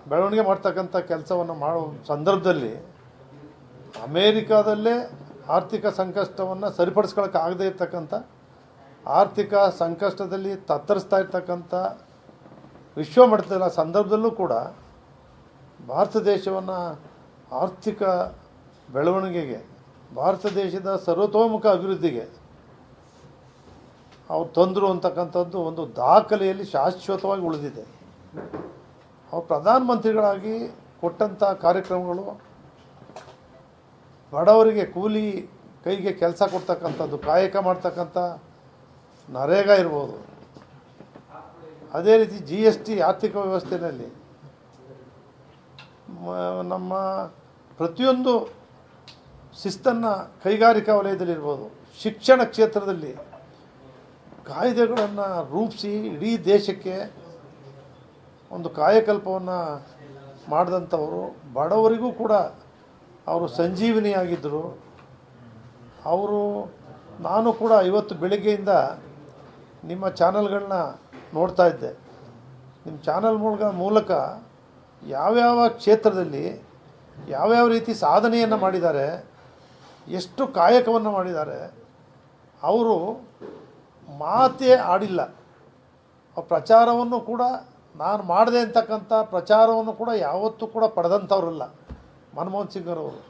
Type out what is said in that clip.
ಬೆಳವಣಿಗೆ ಮಾಡ್ತಕ್ಕಂಥ ಕೆಲಸವನ್ನು ಮಾಡೋ ಸಂದರ್ಭದಲ್ಲಿ ಅಮೇರಿಕಾದಲ್ಲೇ ಆರ್ಥಿಕ ಸಂಕಷ್ಟವನ್ನು ಸರಿಪಡಿಸ್ಕೊಳ್ಳೋಕ್ಕಾಗದೇ ಇರ್ತಕ್ಕಂಥ, ಆರ್ಥಿಕ ಸಂಕಷ್ಟದಲ್ಲಿ ತತ್ತರಿಸ್ತಾ ಇರ್ತಕ್ಕಂಥ ವಿಶ್ವಮಟ್ಟದ ಸಂದರ್ಭದಲ್ಲೂ ಕೂಡ ಭಾರತ ದೇಶವನ್ನು ಆರ್ಥಿಕ ಬೆಳವಣಿಗೆಗೆ, ಭಾರತ ದೇಶದ ಸರ್ವತೋಮುಖ ಅಭಿವೃದ್ಧಿಗೆ ಅವ್ರು ತಂದರು ಅಂತಕ್ಕಂಥದ್ದು ಒಂದು ದಾಖಲೆಯಲ್ಲಿ ಶಾಶ್ವತವಾಗಿ ಉಳಿದಿದೆ. ಅವ್ರು ಪ್ರಧಾನಮಂತ್ರಿಗಳಾಗಿ ಕೊಟ್ಟಂಥ ಕಾರ್ಯಕ್ರಮಗಳು, ಬಡವರಿಗೆ ಕೂಲಿ ಕೈಗೆ ಕೆಲಸ ಕೊಡ್ತಕ್ಕಂಥದ್ದು, ಕಾಯಕ ಮಾಡ್ತಕ್ಕಂಥ ನರೇಗಾ ಇರ್ಬೋದು, ಅದೇ ರೀತಿ GST ಆರ್ಥಿಕ ವ್ಯವಸ್ಥೆಯಲ್ಲಿ ನಮ್ಮ ಪ್ರತಿಯೊಂದು ಶಿಸ್ತನ್ನು ಕೈಗಾರಿಕಾ ವಲಯದಲ್ಲಿರ್ಬೋದು, ಶಿಕ್ಷಣ ಕ್ಷೇತ್ರದಲ್ಲಿ ಕಾಯ್ದೆಗಳನ್ನು ರೂಪಿಸಿ ಇಡೀ ದೇಶಕ್ಕೆ ಒಂದು ಕಾಯಕಲ್ಪವನ್ನು ಮಾಡಿದಂಥವರು, ಬಡವರಿಗೂ ಕೂಡ ಅವರು ಸಂಜೀವಿನಿಯಾಗಿದ್ದರು. ನಾನು ಕೂಡ ಇವತ್ತು ಬೆಳಗ್ಗೆಯಿಂದ ನಿಮ್ಮ ಚಾನಲ್ಗಳನ್ನ ನೋಡ್ತಾ ಇದ್ದೆ. ನಿಮ್ಮ ಚಾನಲ್ ಮೂಲಕ ಯಾವ್ಯಾವ ಕ್ಷೇತ್ರದಲ್ಲಿ ಯಾವ್ಯಾವ ರೀತಿ ಸಾಧನೆಯನ್ನು ಮಾಡಿದ್ದಾರೆ, ಎಷ್ಟು ಕಾಯಕವನ್ನು ಮಾಡಿದ್ದಾರೆ. ಅವರು ಮಾತೇ ಆಡಿಲ್ಲ. ಪ್ರಚಾರವನ್ನು ಕೂಡ ನಾನು ಮಾಡಿದೆ ಅಂತಕ್ಕಂಥ ಪ್ರಚಾರವನ್ನು ಕೂಡ ಯಾವತ್ತೂ ಕೂಡ ಪಡೆದಂಥವ್ರಲ್ಲ ಮನಮೋಹನ್ ಸಿಂಗ್ರವರು.